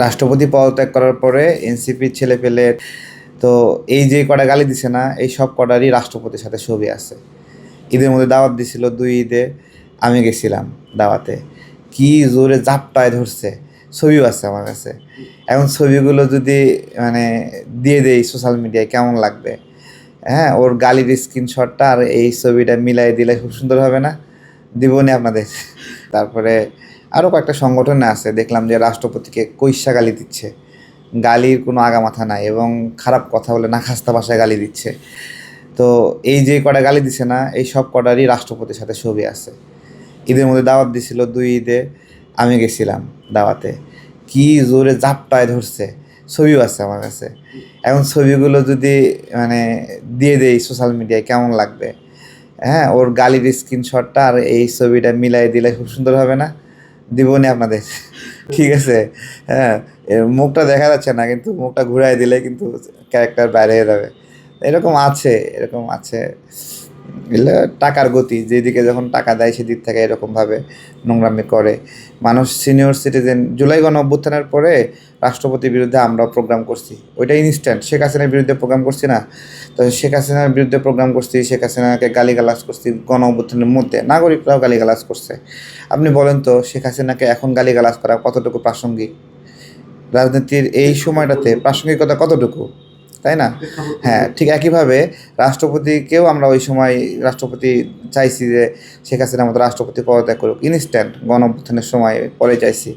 রাষ্ট্রপতি পদত্যাগ করার পরে এনসিপির ছেলেপেলে তো এই যে কটা গালি দিছে না, এই সব কটারই রাষ্ট্রপতির সাথে ছবি আছে। ঈদের মধ্যে দাওয়াত দিছিল, 2 ঈদে আমি গেছিলাম দাওয়াতে। কি জোরে জাপটায় ধরছে, ছবিও আছে আমার কাছে। এখন ছবিগুলো যদি মানে দিয়ে দেই সোশ্যাল মিডিয়ায় কেমন লাগবে? হ্যাঁ, ওর গালির স্ক্রিনশটটা আর এই ছবিটা মিলাই দিলে খুব সুন্দর হবে না? দিবনি আপনাদের। তারপরে আরও কয়েকটা সংগঠনে আছে, দেখলাম যে রাষ্ট্রপতিকে কইসা গালি দিচ্ছে। গালির কোনো আগামাথা নাই এবং খারাপ কথা বলে নাখাস্তা ভাষায় গালি দিচ্ছে। তো এই যে কটা গালি দিছে না, এই সব কটারই রাষ্ট্রপতির সাথে ছবি আছে। ঈদের মধ্যে দাওয়াত দিছিল, 2 ঈদে আমি গেছিলাম দাওয়াতে। কি জোরে জাপটায় ধরছে, ছবিও আছে আমার কাছে। এখন ছবিগুলো যদি মানে দিয়ে দেই সোশ্যাল মিডিয়ায় কেমন লাগবে? হ্যাঁ, ওর গালির স্ক্রিনশটটা আর এই ছবিটা মিলাই দিলে খুব সুন্দর হবে না? দিবনি আপনাদের। ঠিক আছে। হ্যাঁ, মুখটা দেখা যাচ্ছে না, কিন্তু মুখটা ঘুরাই দিলে কিন্তু ক্যারেক্টার বাইরে হয়ে যাবে। এরকম আছে। এগুলো টাকার গতি, যেদিকে যখন টাকা দেয় সেদিক থেকে এরকমভাবে নোংরামি করে মানুষ। সিনিয়র সিটিজেন জুলাই গণ-অভ্যুত্থানের পরে রাষ্ট্রপতির বিরুদ্ধে আমরাও প্রোগ্রাম করছি, ওইটা ইনস্ট্যান্ট। শেখ হাসিনার বিরুদ্ধে প্রোগ্রাম করছি না? তো শেখ হাসিনার বিরুদ্ধে প্রোগ্রাম করছি, শেখ হাসিনাকে গালিগালাজ করছি, গণ-অভ্যুত্থানের মধ্যে নাগরিকরাও গালিগালাজ করছে। আপনি বলেন তো, শেখ হাসিনাকে এখন গালিগালাজ করা কতটুকু প্রাসঙ্গিক? রাজনীতির এই সময়টাতে প্রাসঙ্গিকতা কতটুকু, তাই না? হ্যাঁ, ঠিক একইভাবে রাষ্ট্রপতিকেও আমরা ওই সময় রাষ্ট্রপতি চাইছি যে শেখ হাসিনার মতো রাষ্ট্রপতি পদত্যাগ করুক, ইনস্ট্যান্ট গণ-অভ্যুত্থানের সময় পরে চাইছি।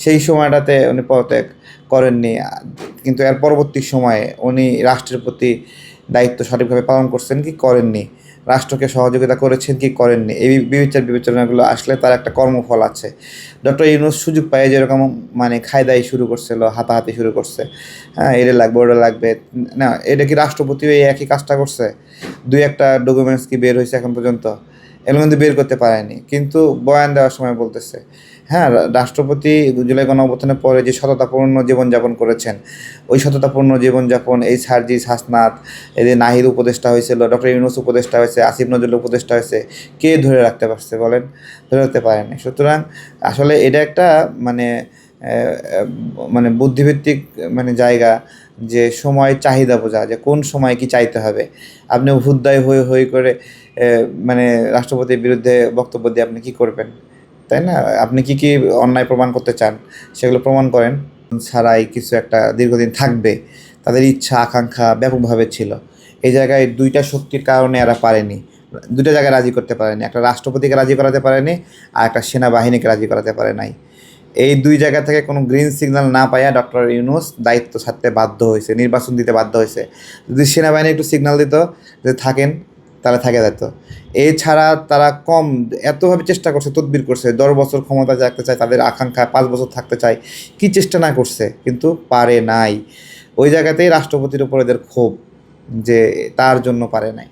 সেই সময়টাতে উনি পদত্যাগ করেননি, কিন্তু এর পরবর্তী সময়ে উনি রাষ্ট্রের প্রতি দায়িত্ব সঠিকভাবে পালন করছেন কি করেননি, রাষ্ট্রকে সহযোগিতা করেছেন কি করেননি, এই বিবেচনাগুলো আসলে তার একটা কর্মফল আছে। ডক্টর ইউনূস সুযোগ পায় যেরকম মানে খায়দাই শুরু করছিল, হাতাহাতি শুরু করছে। হ্যাঁ, এটা লাগবে ওটা লাগবে। না, এটা কি রাষ্ট্রপতিও এই একই কাজটা করছে? 2-1টা ডকুমেন্টস কি বের হয়েছে এখন পর্যন্ত? এগুলো কিন্তু বের করতে পারেনি, কিন্তু বয়ান দেওয়ার সময় বলতেছে। হ্যাঁ, রাষ্ট্রপতি জুলাই গণ-অভ্যুত্থানের পরে যে সততাপূর্ণ জীবনযাপন করেছেন, ওই সততাপূর্ণ জীবনযাপন এই সার্জিস হাসনাত, এই যে নাহিদ উপদেষ্টা হয়েছিল, ডক্টর ইউনূস উপদেষ্টা হয়েছে, আসিফ নজরুল উপদেষ্টা হয়েছে, কে ধরে রাখতে পারছে বলেন? ধরে রাখতে পারেনি। সুতরাং আসলে এটা একটা মানে মানে বুদ্ধিভিত্তিক মানে জায়গা, যে সময় চাহিদা বোঝা, যে কোন সময় কি চাইতে হবে। আপনি অভ্যুদয় হই করে মানে রাষ্ট্রপতির বিরুদ্ধে বক্তব্য দিয়ে আপনি কি করবেন, তাই না? আপনি কি কি অন্যায় প্রমাণ করতে চান, সেগুলো প্রমাণ করেন। ছাড়াই কিছু একটা দীর্ঘদিন থাকবে, তাদের ইচ্ছা আকাঙ্ক্ষা ব্যাপকভাবে ছিল। এই জায়গায় 2টা শক্তির কারণে এরা পারেনি, 2টা জায়গায় রাজি করতে পারেনি। একটা রাষ্ট্রপতিকে রাজি করাতে পারেনি, আর একটা সেনাবাহিনীকে রাজি করাতে পারে নাই। এই 2 জায়গা থেকে কোনো গ্রিন সিগন্যাল না পাইয়া ডক্টর ইউনূস দায়িত্ব ছাড়তে বাধ্য হয়েছে, নির্বাচন দিতে বাধ্য হয়েছে। যদি সেনাবাহিনী একটু সিগন্যাল দিত যে থাকেন, তাহলে থাকে যেত। এছাড়া তারা কম এতভাবে চেষ্টা করছে, তদবির করছে, 10 বছর ক্ষমতা থাকতে চায়, তাদের আকাঙ্ক্ষা 5 বছর থাকতে চায়, কি চেষ্টা না করছে, কিন্তু পারে নাই। ওই জায়গাতেই রাষ্ট্রপতির উপর এদের ক্ষোভ, যে তার জন্য পারে নাই।